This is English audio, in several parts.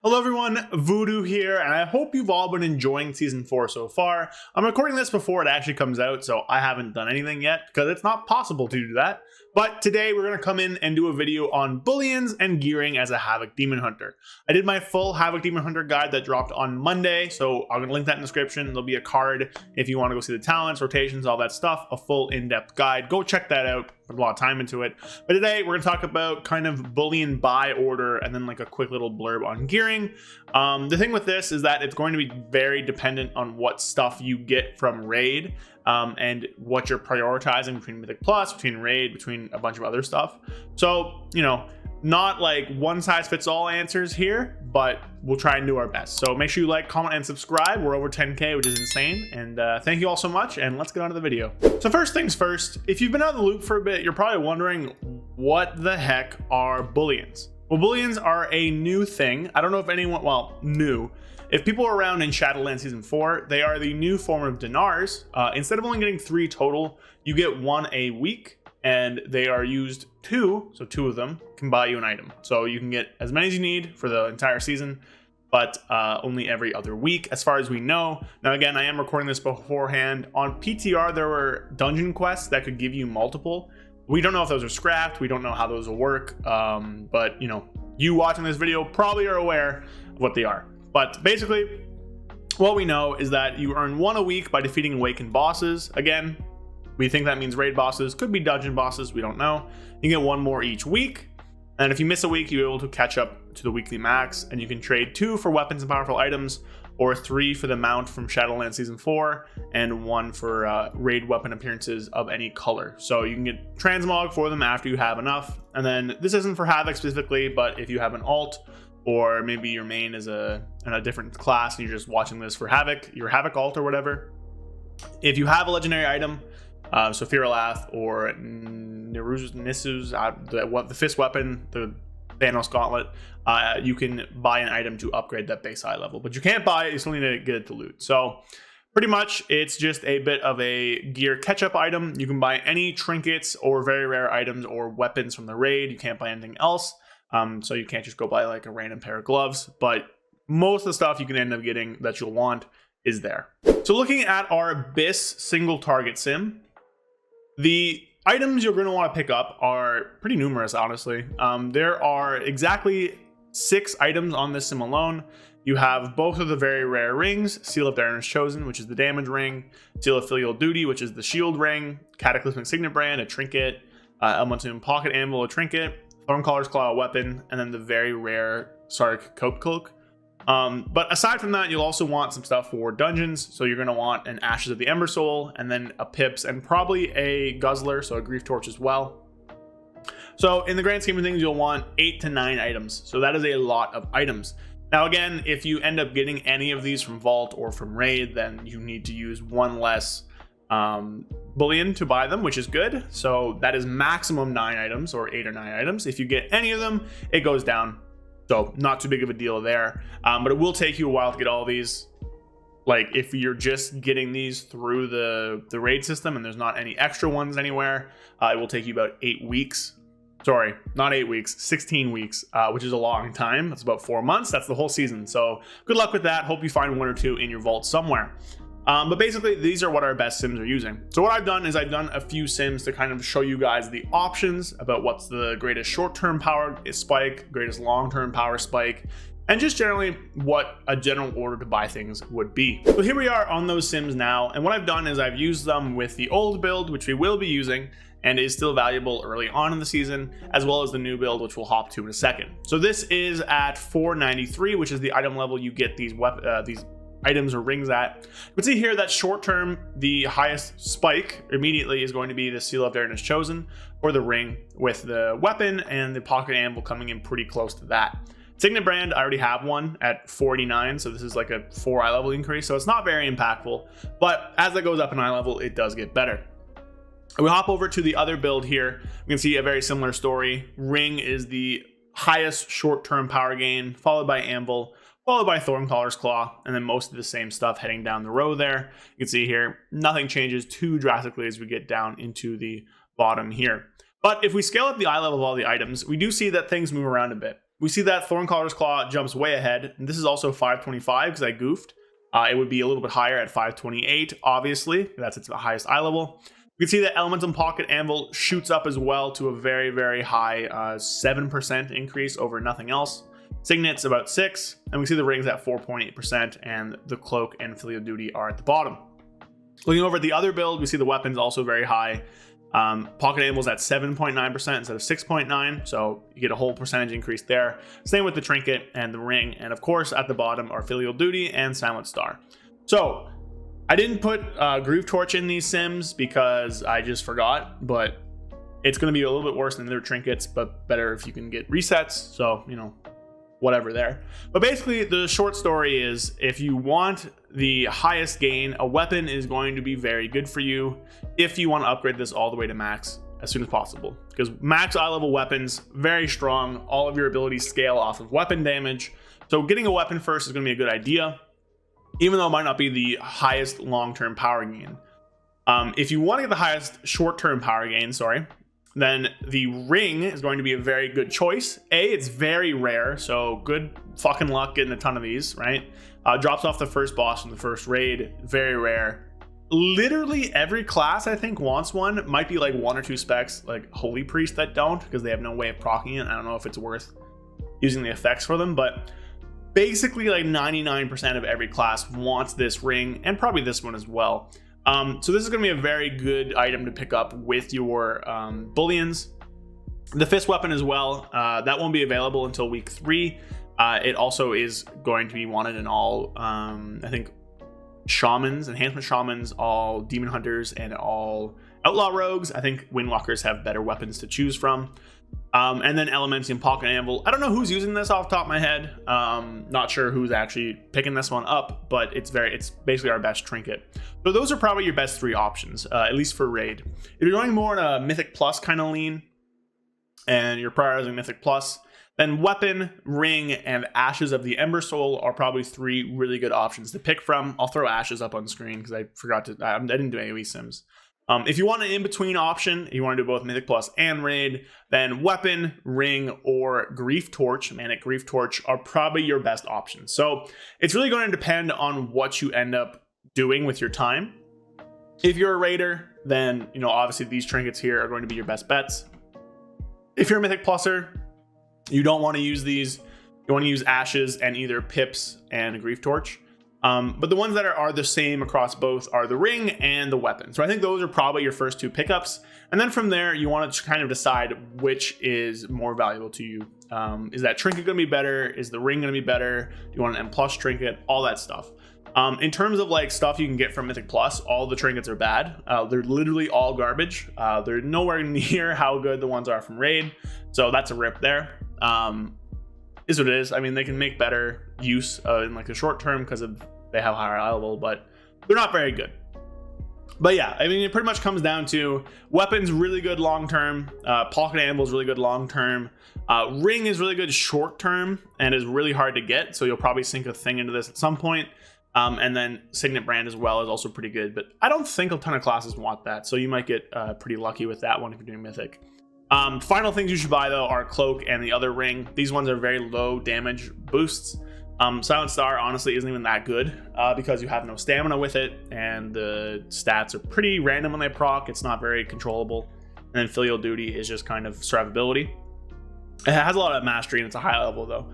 Hello everyone, Voodoo here, and I hope you've all been enjoying Season 4 so far. I'm recording this before it actually comes out, so I haven't done anything yet, because it's not possible to do that. But today we're going to come in and do a video on Bullions and gearing as a Havoc Demon Hunter. I did my full Havoc Demon Hunter guide that dropped on Monday, so I'm going to link that in the description. There'll be a card if you want to go see the talents, rotations, all that stuff, a full in-depth guide. Go check that out. Put a lot of time into it. But today we're going to talk about kind of Bullion buy order and then like a quick little blurb on gearing. The thing with this is that it's going to be very dependent on what stuff you get from raid and what you're prioritizing between Mythic Plus, between raid, between a bunch of other stuff. So, you know, not like one size fits all answers here, but we'll try and do our best. So make sure you like, comment, and subscribe. We're over 10K, which is insane. And thank you all so much. And let's get on to the video. So first things first, if you've been out of the loop for a bit, you're probably wondering what the heck are Bullions? Well, Bullions are a new thing. I don't know if anyone, well, new. If people are around in Shadowlands Season 4, they are the new form of Dinars. Instead of only getting 3 total, you get 1 a week. And they are used so 2 of them can buy you an item. So you can get as many as you need for the entire season, but only every other week as far as we know. Now again, I am recording this beforehand. On PTR, there were dungeon quests that could give you multiple. We don't know if those are scrapped. We don't know how those will work. But you know, you watching this video probably are aware of what they are. But basically, what we know is that you earn 1 a week by defeating awakened bosses. Again, we think that means raid bosses, could be dungeon bosses, we don't know. You get 1 more each week, and if you miss a week, you're able to catch up to the weekly max, and you can trade 2 for weapons and powerful items, or 3 for the mount from Shadowlands Season 4, and 1 for raid weapon appearances of any color. So you can get transmog for them after you have enough, and then this isn't for Havoc specifically, but if you have an alt, or maybe your main is in a different class, and you're just watching this for Havoc, your Havoc alt or whatever. If you have a legendary item, so Firalath or Nisu's, the Fist Weapon, the Thanos Gauntlet, you can buy an item to upgrade that base high level. But you can't buy it, you still need to get it to loot. So pretty much it's just a bit of a gear catch-up item. You can buy any trinkets or very rare items or weapons from the raid. You can't buy anything else. So you can't just go buy like a random pair of gloves. But most of the stuff you can end up getting that you'll want is there. So looking at our BiS single target sim, the items you're going to want to pick up are pretty numerous, honestly. There are exactly 6 items on this sim alone. You have both of the very rare rings, Seal of Dinar Chosen, which is the damage ring, Seal of Filial Duty, which is the shield ring, Cataclysmic Signet Brand, a trinket, Elemental Pocket Anvil, a trinket, Thorncaller's Claw, a weapon, and then the very rare Sark Cope Cloak. But aside from that, you'll also want some stuff for dungeons. So you're going to want an Ashes of the Ember Soul, and then a Pips, and probably a Guzzler, so a Grief Torch as well. So in the grand scheme of things, you'll want 8 to 9 items. So that is a lot of items. Now again, if you end up getting any of these from Vault or from Raid, then you need to use 1 less Bullion to buy them, which is good. So that is maximum 9 items or 8 or 9 items. If you get any of them, it goes down. So not too big of a deal there, but it will take you a while to get all these. Like if you're just getting these through the raid system and there's not any extra ones anywhere, it will take you about 8 weeks. Sorry, not 8 weeks, 16 weeks, which is a long time. That's about 4 months. That's the whole season. So good luck with that. Hope you find 1 or 2 in your vault somewhere. But basically, these are what our best sims are using. So what I've done is I've done a few sims to kind of show you guys the options about what's the greatest short-term power spike, greatest long-term power spike, and just generally what a general order to buy things would be. So here we are on those sims now, and what I've done is I've used them with the old build, which we will be using, and is still valuable early on in the season, as well as the new build, which we'll hop to in a second. So this is at 493, which is the item level you get these items or rings at. You can see here that short term, the highest spike immediately is going to be the Seal of Dinar Chosen or the ring, with the weapon and the pocket anvil coming in pretty close to that. Signet Brand, I already have one at 49, so this is like a 4 eye level increase, so it's not very impactful, but as it goes up in eye level, it does get better. We hop over to the other build here. We can see a very similar story. Ring is the highest short-term power gain, followed by Anvil, followed by Thorncaller's Claw, and then most of the same stuff heading down the row there. You can see here, nothing changes too drastically as we get down into the bottom here. But if we scale up the eye level of all the items, we do see that things move around a bit. we see that Thorncaller's Claw jumps way ahead. And this is also 525 because I goofed. It would be a little bit higher at 528, obviously. That's its highest eye level. You can see that Elementum Pocket Anvil shoots up as well to a very, very high 7% increase over nothing else. Signet's about 6, and we see the rings at 4.8%, and the Cloak and Filial Duty are at the bottom. Looking over at the other build, we see the weapons also very high. Pocket Anvil's at 7.9% instead of 6.9, so you get a whole percentage increase there. Same with the Trinket and the ring, and of course at the bottom are Filial Duty and Silent Star. So I didn't put Grief Torch in these sims because I just forgot, but it's going to be a little bit worse than their trinkets, but better if you can get resets, so, you know, whatever there. But basically, the short story is, if you want the highest gain, a weapon is going to be very good for you if you want to upgrade this all the way to max as soon as possible. Because max eye level weapons, very strong. All of your abilities scale off of weapon damage. So getting a weapon first is going to be a good idea, even though it might not be the highest long-term power gain. If you want to get the highest short-term power gain, then the ring is going to be a very good choice. It's very rare, so good fucking luck getting a ton of these, right? Drops off the first boss in the first raid, very rare. Literally every class I think wants one. Might be like 1 or 2 specs, like Holy Priest, that don't, because they have no way of proccing it. I don't know if it's worth using the effects for them, but basically like 99% of every class wants this ring, and probably this one as well. So this is going to be a very good item to pick up with your Bullions. The Fist Weapon as well, that won't be available until week 3. It also is going to be wanted in all, I think, Shamans, Enhancement Shamans, all Demon Hunters, and all Outlaw Rogues. I think Windwalkers have better weapons to choose from. And then Elementium Pocket Anvil. I don't know who's using this off the top of my head. Not sure who's actually picking this one up, but it's basically our best trinket. So those are probably your best 3 options, at least for raid. If you're going more in a Mythic Plus kind of lean, and you're prioritizing Mythic Plus, then Weapon, Ring, and Ashes of the Ember Soul are probably 3 really good options to pick from. I'll throw Ashes up on screen because I forgot to, I didn't do AoE sims. If you want an in-between option, you want to do both Mythic Plus and Raid, then Weapon, Ring, or Grief Torch, Manic Grief Torch, are probably your best options. So it's really going to depend on what you end up doing with your time. If you're a Raider, then, you know, obviously these trinkets here are going to be your best bets. If you're a Mythic Pluser, you don't want to use these. You want to use Ashes and either Pips and a Grief Torch. But the ones that are the same across both are the Ring and the Weapon. So I think those are probably your first 2 pickups. And then from there, you want to kind of decide which is more valuable to you. Is that trinket going to be better? Is the Ring going to be better? Do you want an M+ trinket? All that stuff. In terms of like stuff you can get from Mythic Plus, all the trinkets are bad. They're literally all garbage. They're nowhere near how good the ones are from Raid. So that's a rip there. Is what it is. I mean, they can make better use in like the short term because they have higher eye level, but they're not very good. But yeah, I mean, it pretty much comes down to Weapons really good long term, Pocket Anvil is really good long term, Ring is really good short term and is really hard to get, so you'll probably sink a thing into this at some point. And then Signet Brand as well is also pretty good, but I don't think a ton of classes want that, so you might get pretty lucky with that one if you're doing Mythic. Final things you should buy though are Cloak and the other Ring. These ones are very low damage boosts. Silent Star honestly isn't even that good because you have no stamina with it, and the stats are pretty random when they proc. It's not very controllable. And then Filial Duty is just kind of survivability. It has a lot of mastery and it's a high level though.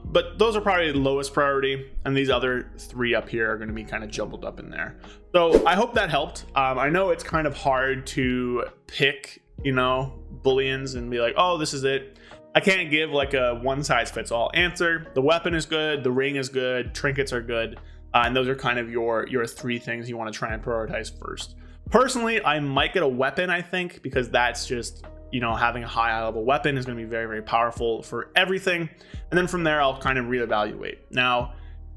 But those are probably the lowest priority, and these other 3 up here are going to be kind of jumbled up in there. So I hope that helped. I know it's kind of hard to pick, you know, Bullions and be like, oh, this is it. I can't give like a one-size-fits-all answer. The Weapon is good, the Ring is good, trinkets are good, and those are kind of your 3 things you want to try and prioritize first. Personally, I might get a Weapon, I think, because that's just, you know, having a high level weapon is going to be very, very powerful for everything. And then from there, I'll kind of reevaluate. Now,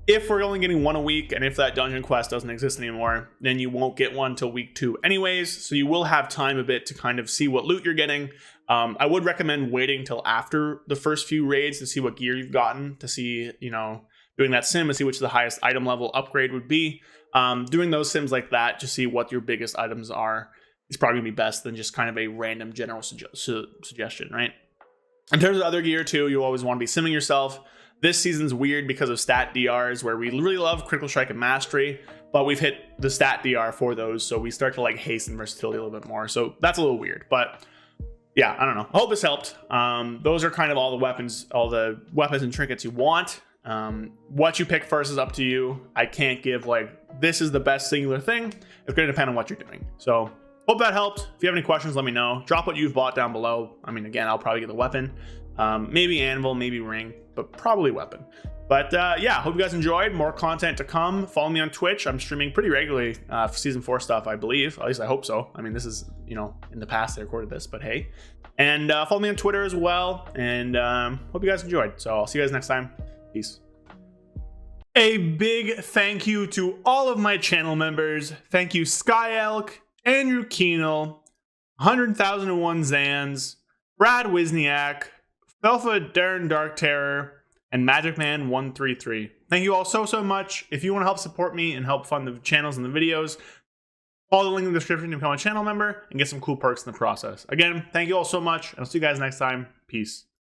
if we're only getting 1 a week, and if that dungeon quest doesn't exist anymore, then you won't get one till week 2 anyways. So you will have time a bit to kind of see what loot you're getting. I would recommend waiting till after the first few raids to see what gear you've gotten, to see, you know, doing that sim to see which the highest item level upgrade would be. Doing those sims like that to see what your biggest items are is probably gonna be best than just kind of a random general suggestion, right? In terms of other gear too, you always want to be simming yourself. This season's weird because of stat DRs, where we really love critical strike and mastery, but we've hit the stat DR for those, so we start to like hasten versatility a little bit more. So that's a little weird, but yeah, I don't know. I hope this helped. Those are kind of all the weapons and trinkets you want. What you pick first is up to you. I can't give like, this is the best singular thing. It's going to depend on what you're doing. So hope that helped. If you have any questions, let me know. Drop what you've bought down below. I mean, again, I'll probably get the weapon. Maybe anvil, maybe ring, but probably weapon. But yeah, hope you guys enjoyed. More content to come. Follow me on Twitch. I'm streaming pretty regularly for season 4 stuff, I believe. At least I hope so. I mean, this is, you know, in the past I recorded this, but hey. And follow me on Twitter as well. And hope you guys enjoyed. So I'll see you guys next time. Peace. A big thank you to all of my channel members. Thank you, Sky Elk, Andrew Keenel, 100,001 Zans, Brad Wisniak, Felfa Darren Dark Terror, and Magic Man 133. Thank you all so much. If you want to help support me and help fund the channels and the videos, follow the link in the description to become a channel member and get some cool perks in the process. Again, thank you all so much, and I'll see you guys next time. Peace.